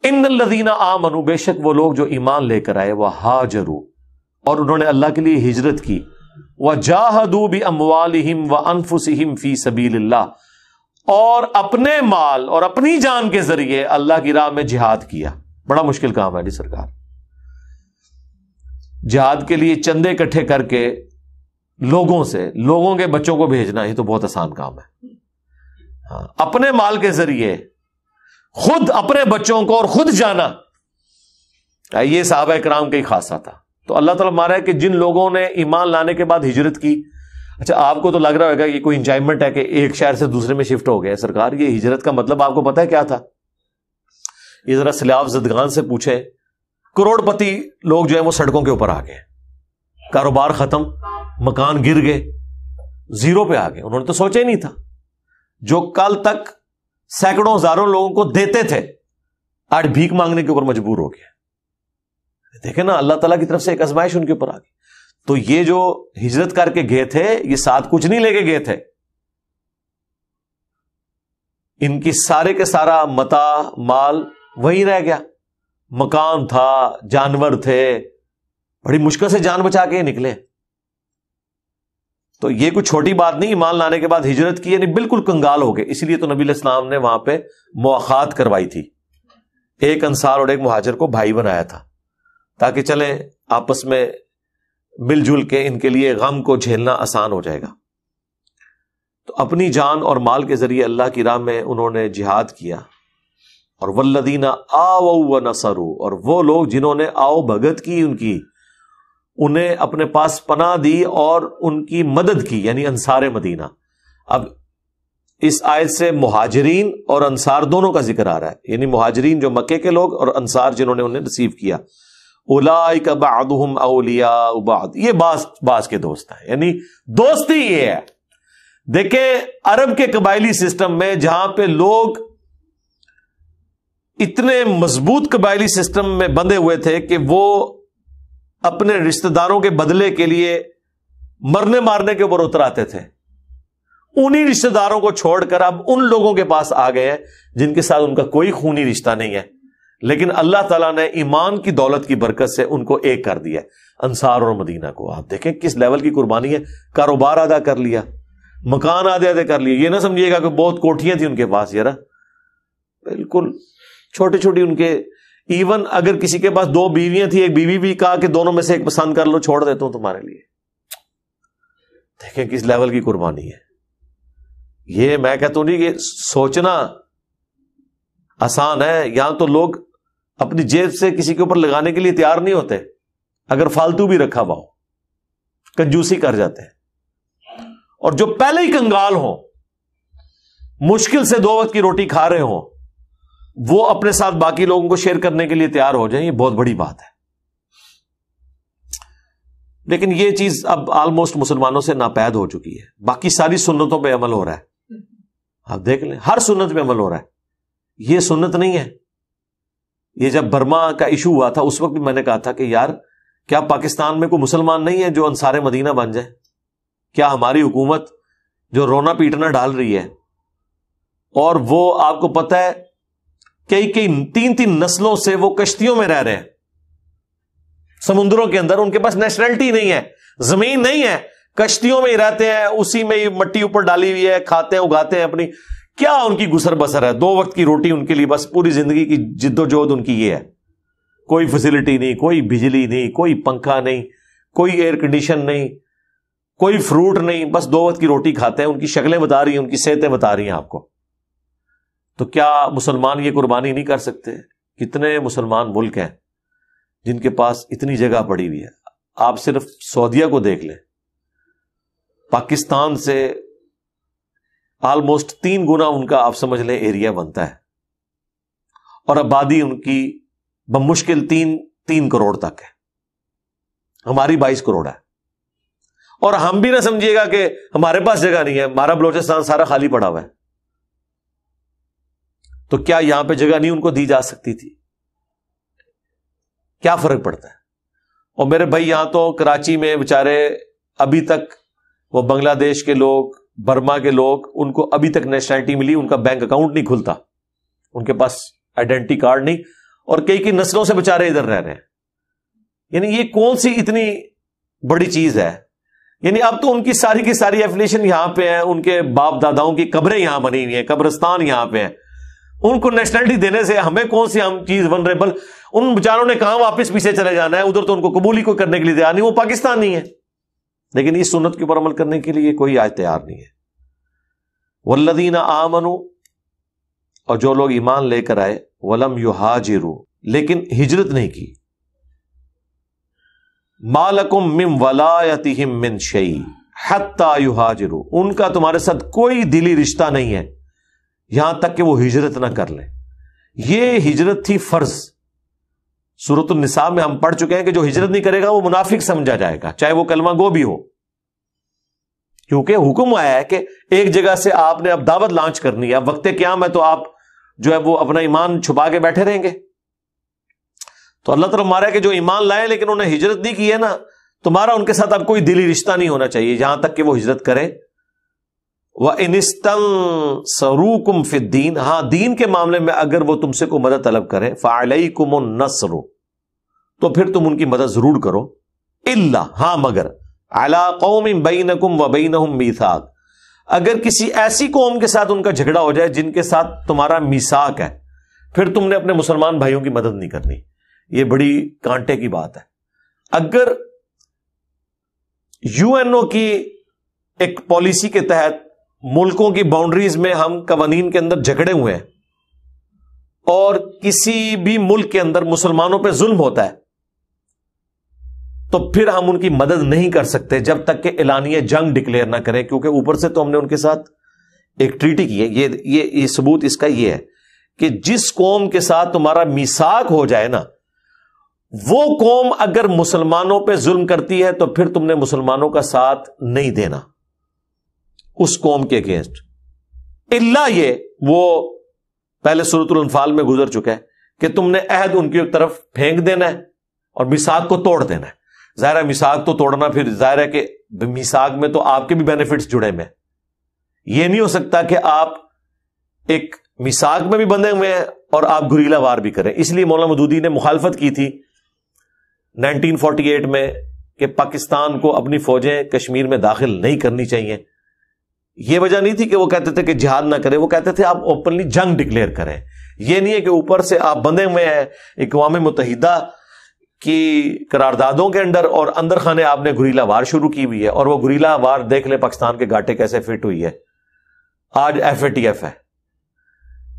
ان الذین آمنوا، بے شک وہ لوگ جو ایمان لے کر آئے، وہاجروا، اور انہوں نے اللہ کے لیے ہجرت کی، وجاہدوا باموالہم وانفسہم فی سبیل اللہ، اور اپنے مال اور اپنی جان کے ذریعے اللہ کی راہ میں جہاد کیا۔ بڑا مشکل کام ہے جی سرکار، جہاد کے لیے چندے اکٹھے کر کے لوگوں کے بچوں کو بھیجنا، یہ تو بہت آسان کام ہے۔ ہاں، اپنے مال کے ذریعے خود اپنے بچوں کو اور خود جانا، یہ صحابہ کرام کا ہی خاصہ تھا۔ تو اللہ تعالیٰ مارا ہے کہ جن لوگوں نے ایمان لانے کے بعد ہجرت کی، اچھا آپ کو تو لگ رہا ہوگا یہ کوئی انجوائمنٹ ہے کہ ایک شہر سے دوسرے میں شفٹ ہو گئے، سرکار یہ ہجرت کا مطلب آپ کو پتا ہے کیا تھا؟ یہ ذرا سیلاب زدگان سے پوچھیں، کروڑ پتی لوگ جو ہیں وہ سڑکوں کے اوپر آ گئے، کاروبار ختم، مکان گر گئے، زیرو پہ آ گئے۔ انہوں نے تو سوچا ہی نہیں تھا، جو کل تک سینکڑوں ہزاروں لوگوں کو دیتے تھے آج بھیک مانگنے کے اوپر مجبور ہو گیا۔ دیکھیں نا، اللہ تعالیٰ کی طرف سے ایک آزمائش ان کے اوپر آ گئی۔ تو یہ جو ہجرت کر کے گئے تھے، یہ ساتھ کچھ نہیں لے کے گئے تھے، ان کی سارے کے سارا متاع مال وہیں رہ گیا، مکان تھا، جانور تھے، بڑی مشکل سے جان بچا کے نکلے۔ تو یہ کوئی چھوٹی بات نہیں، ایمان لانے کے بعد ہجرت کی، یعنی بالکل کنگال ہو گئے۔ اس لیے تو نبی علیہ السلام نے وہاں پہ مواخات کروائی تھی، ایک انصار اور ایک مہاجر کو بھائی بنایا تھا، تاکہ چلیں آپس میں مل جل کے ان کے لیے غم کو جھیلنا آسان ہو جائے گا۔ تو اپنی جان اور مال کے ذریعے اللہ کی راہ میں انہوں نے جہاد کیا۔ اور والذین آووا ونصروا، اور وہ لوگ جنہوں نے آؤ بھگت کی ان کی، انہیں اپنے پاس پناہ دی اور ان کی مدد کی، یعنی انصار مدینہ۔ اب اس آیت سے مہاجرین اور انصار دونوں کا ذکر آ رہا ہے، یعنی مہاجرین جو مکے کے لوگ اور انصار جنہوں نے انہیں ریسیو کیا۔ اولئک بعضهم اولیاء بعض، یہ بعض کے دوست ہیں، یعنی دوستی یہ ہے۔ دیکھیں عرب کے قبائلی سسٹم میں جہاں پہ لوگ اتنے مضبوط قبائلی سسٹم میں بندھے ہوئے تھے کہ وہ اپنے رشتہ داروں کے بدلے کے لیے مرنے مارنے کے اوپر اتر آتے تھے، انہی رشتہ داروں کو چھوڑ کر اب ان لوگوں کے پاس آ گئے ہیں جن کے ساتھ ان کا کوئی خونی رشتہ نہیں ہے، لیکن اللہ تعالیٰ نے ایمان کی دولت کی برکت سے ان کو ایک کر دیا، انصار اور مدینہ کو۔ آپ دیکھیں کس لیول کی قربانی ہے، کاروبار آدھا کر لیا، مکان آدھے کر لیے۔ یہ نہ سمجھیے گا کہ بہت کوٹھیاں تھیں ان کے پاس، یار بالکل چھوٹی چھوٹی ان کے، ایون اگر کسی کے پاس 2 بیویاں تھیں، ایک بیوی بھی کہا کہ دونوں میں سے ایک پسند کر لو، چھوڑ دیتا ہوں تمہارے لیے۔ دیکھیں کس لیول کی قربانی ہے یہ۔ میں کہتا ہوں نہیں کہ سوچنا آسان ہے، یہاں تو لوگ اپنی جیب سے کسی کے اوپر لگانے کے لیے تیار نہیں ہوتے، اگر فالتو بھی رکھا ہوا ہو کنجوسی کر جاتے ہیں۔ اور جو پہلے ہی کنگال ہوں، مشکل سے 2 وقت کی روٹی کھا رہے ہوں، وہ اپنے ساتھ باقی لوگوں کو شیئر کرنے کے لیے تیار ہو جائیں، یہ بہت بڑی بات ہے۔ لیکن یہ چیز اب آلموسٹ مسلمانوں سے ناپید ہو چکی ہے، باقی ساری سنتوں پہ عمل ہو رہا ہے، آپ دیکھ لیں ہر سنت پہ عمل ہو رہا ہے، یہ سنت نہیں ہے۔ یہ جب برما کا ایشو ہوا تھا اس وقت بھی میں نے کہا تھا کہ یار کیا پاکستان میں کوئی مسلمان نہیں ہے جو انصار مدینہ بن جائے؟ کیا ہماری حکومت جو رونا پیٹنا ڈال رہی ہے، اور وہ آپ کو پتہ ہے کئی 3 نسلوں سے وہ کشتیوں میں رہ رہے ہیں سمندروں کے اندر، ان کے پاس نیشنلٹی نہیں ہے، زمین نہیں ہے، کشتیوں میں ہی رہتے ہیں، اسی میں ہی مٹی اوپر ڈالی ہوئی ہے، کھاتے ہیں اگاتے ہیں اپنی، کیا ان کی گزر بسر ہے؟ 2 وقت کی روٹی ان کے لیے، بس پوری زندگی کی جد و جہد ان کی یہ ہے۔ کوئی فیسلٹی نہیں، کوئی بجلی نہیں، کوئی پنکھا نہیں، کوئی ایئر کنڈیشن نہیں، کوئی فروٹ نہیں، بس 2 وقت کی روٹی کھاتے ہیں۔ ان کی شکلیں بتا رہی ہیں، ان کی صحتیں بتا رہی ہیں آپ کو۔ تو کیا مسلمان یہ قربانی نہیں کر سکتے؟ کتنے مسلمان ملک ہیں جن کے پاس اتنی جگہ پڑی ہوئی ہے؟ آپ صرف سعودیہ کو دیکھ لیں، پاکستان سے آلموسٹ 3 گنا ان کا آپ سمجھ لیں ایریا بنتا ہے، اور آبادی ان کی بمشکل 3 کروڑ تک ہے، ہماری 22 کروڑ ہے۔ اور ہم بھی نہ سمجھیے گا کہ ہمارے پاس جگہ نہیں ہے، ہمارا بلوچستان سارا خالی پڑا ہوا ہے، تو کیا یہاں پہ جگہ نہیں ان کو دی جا سکتی تھی؟ کیا فرق پڑتا ہے؟ اور میرے بھائی یہاں تو کراچی میں بیچارے ابھی تک وہ بنگلہ دیش کے لوگ، برما کے لوگ، ان کو ابھی تک نیشنلٹی ملی، ان کا بینک اکاؤنٹ نہیں کھلتا، ان کے پاس آئیڈینٹی کارڈ نہیں، اور کئی نسلوں سے بیچارے ادھر رہ رہے ہیں. یعنی یہ کون سی اتنی بڑی چیز ہے؟ یعنی اب تو ان کی ساری ایفیلیشن یہاں پہ ہے، ان کے باپ داداؤں کی قبریں یہاں بنی ہوئی ہیں، قبرستان یہاں پہ ہیں. ان کو نیشنلٹی دینے سے ہمیں کون سی ہم چیز بن رہے؟ بل ان بیچاروں نے کہاں واپس پیچھے چلے جانا ہے، ادھر تو ان کو قبول ہی کوئی کرنے کے لیے تیار نہیں، وہ پاکستانی ہے. لیکن اس سنت کے اوپر عمل کرنے کے لیے کوئی آج تیار نہیں ہے. والذین آمنوا، اور جو لوگ ایمان لے کر آئے، ولم یہاجروا، لیکن ہجرت نہیں کی، ما لکم من ولایتہم من شیء حتی یہاجروا، ان کا تمہارے ساتھ کوئی دلی رشتہ نہیں ہے یہاں تک کہ وہ ہجرت نہ کر لیں. یہ ہجرت تھی فرض. سورۃ النساء میں ہم پڑھ چکے ہیں کہ جو ہجرت نہیں کرے گا وہ منافق سمجھا جائے گا، چاہے وہ کلمہ گو بھی ہو، کیونکہ حکم آیا ہے کہ ایک جگہ سے آپ نے اب دعوت لانچ کرنی ہے، اب وقت قیام ہے تو آپ جو ہے وہ اپنا ایمان چھپا کے بیٹھے رہیں گے. تو اللہ تعالیٰ مارا ہے کہ جو ایمان لائے لیکن انہیں ہجرت نہیں کی ہے نا، تمہارا ان کے ساتھ اب کوئی دلی رشتہ نہیں ہونا چاہیے جہاں تک کہ وہ ہجرت کرے. وَإِنِ اسْتَنصَرُوكُمْ فِي الدِّينِ، ہاں دین کے معاملے میں اگر وہ تم سے کوئی مدد طلب کرے، فَعَلَيْكُمُ النَّصْرُ، تو پھر تم ان کی مدد ضرور کرو. إِلَّا، ہاں مگر، عَلَىٰ قَوْمٍ بَيْنَكُمْ وَبَيْنَهُمْ مِيثَاقٌ، اگر کسی ایسی قوم کے ساتھ ان کا جھگڑا ہو جائے جن کے ساتھ تمہارا میثاق ہے، پھر تم نے اپنے مسلمان بھائیوں کی مدد نہیں کرنی. یہ بڑی کانٹے کی بات ہے. اگر UN کی ایک پالیسی کے تحت ملکوں کی باؤنڈریز میں ہم قوانین کے اندر جھگڑے ہوئے ہیں اور کسی بھی ملک کے اندر مسلمانوں پہ ظلم ہوتا ہے، تو پھر ہم ان کی مدد نہیں کر سکتے جب تک کہ اعلانیہ جنگ ڈکلیئر نہ کریں، کیونکہ اوپر سے تو ہم نے ان کے ساتھ ایک ٹریٹی کی ہے. یہ ثبوت اس کا یہ ہے کہ جس قوم کے ساتھ تمہارا میثاق ہو جائے نا، وہ قوم اگر مسلمانوں پہ ظلم کرتی ہے تو پھر تم نے مسلمانوں کا ساتھ نہیں دینا اس قوم کے اگینسٹ. الا یہ، وہ پہلے سورۃ الانفال میں گزر چکا ہے کہ تم نے عہد ان کی طرف پھینک دینا ہے اور میثاق کو توڑ دینا ہے. ظاہر ہے میثاق تو توڑنا، پھر ظاہر ہے کہ میثاق میں تو آپ کے بھی بینیفٹس جڑے ہوئے ہیں. یہ نہیں ہو سکتا کہ آپ ایک میثاق میں بھی بندھے ہوئے ہیں اور آپ گریلا وار بھی کریں. اس لیے مولانا مودودی نے مخالفت کی تھی 1948 میں کہ پاکستان کو اپنی فوجیں کشمیر میں داخل نہیں کرنی چاہیے. یہ وجہ نہیں تھی کہ وہ کہتے تھے کہ جہاد نہ کرے، وہ کہتے تھے آپ اوپنلی جنگ ڈکلیئر کریں. یہ نہیں ہے کہ اوپر سے آپ بندے ہوئے ہیں اقوام متحدہ کی قراردادوں کے اور اندر خانے آپ نے گریلا وار شروع کی ہوئی ہے، اور وہ گریلا وار دیکھ لیں پاکستان کے گاٹے کیسے فٹ ہوئی ہے. آج FATF ہے.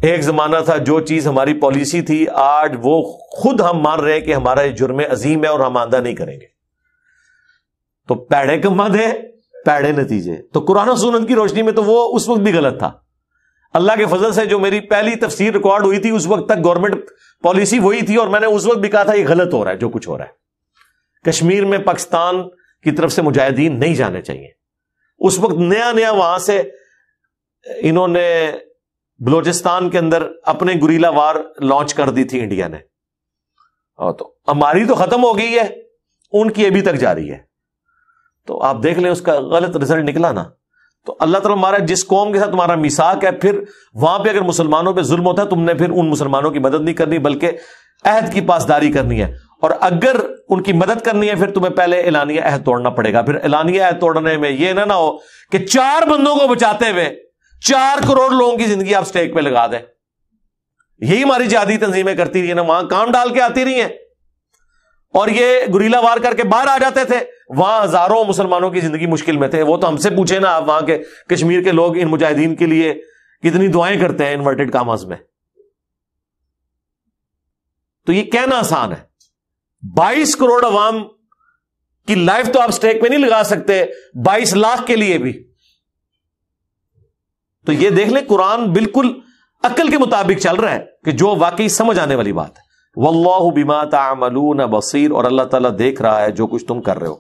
ایک زمانہ تھا جو چیز ہماری پالیسی تھی، آج وہ خود ہم مان رہے ہیں کہ ہمارا یہ جرم عظیم ہے اور ہم آئندہ نہیں کریں گے. تو پیڑے کما دے پیڑے نتیجے. تو قرآن و سنت کی روشنی میں تو وہ اس وقت بھی غلط تھا. اللہ کے فضل سے جو میری پہلی تفسیر ریکارڈ ہوئی تھی اس وقت تک گورنمنٹ پالیسی وہی تھی، اور میں نے اس وقت بھی کہا تھا یہ غلط ہو رہا ہے جو کچھ ہو رہا ہے. کشمیر میں پاکستان کی طرف سے مجاہدین نہیں جانے چاہیے. اس وقت نیا وہاں سے انہوں نے بلوچستان کے اندر اپنے گریلا وار لانچ کر دی تھی انڈیا نے، اور تو ہماری تو ختم ہو گئی ہے، ان کی ابھی تک جاری ہے. تو آپ دیکھ لیں اس کا غلط رزلٹ نکلا نا. تو اللہ تعالیٰ ہمارا جس قوم کے ساتھ تمہارا میثاق ہے، پھر وہاں پہ اگر مسلمانوں پہ ظلم ہوتا ہے تم نے پھر ان مسلمانوں کی مدد نہیں کرنی بلکہ عہد کی پاسداری کرنی ہے. اور اگر ان کی مدد کرنی ہے پھر تمہیں پہلے اعلانیہ عہد توڑنا پڑے گا. پھر اعلانیہ عہد توڑنے میں یہ نہ ہو کہ 4 بندوں کو بچاتے ہوئے 4 کروڑ لوگوں کی زندگی آپ سٹیک پہ لگا دیں. یہی ہماری جہادی تنظیمیں کرتی رہی ہیں نا، وہاں کام ڈال کے آتی رہی ہیں اور یہ گریلا وار کر کے باہر آ جاتے تھے. وہاں ہزاروں مسلمانوں کی زندگی مشکل میں تھے. وہ تو ہم سے پوچھے نا، آپ وہاں کے کشمیر کے لوگ ان مجاہدین کے لیے کتنی دعائیں کرتے ہیں انورٹڈ کاماز میں. تو یہ کہنا آسان ہے. 22 کروڑ عوام کی لائف تو آپ سٹیک پہ نہیں لگا سکتے 22 لاکھ کے لیے بھی. تو یہ دیکھ لیں قرآن بالکل عقل کے مطابق چل رہا ہے کہ جو واقعی سمجھ آنے والی بات ہے. واللہ بما تعملون بصیر، اور اللہ تعالیٰ دیکھ رہا ہے جو کچھ تم کر رہے ہو.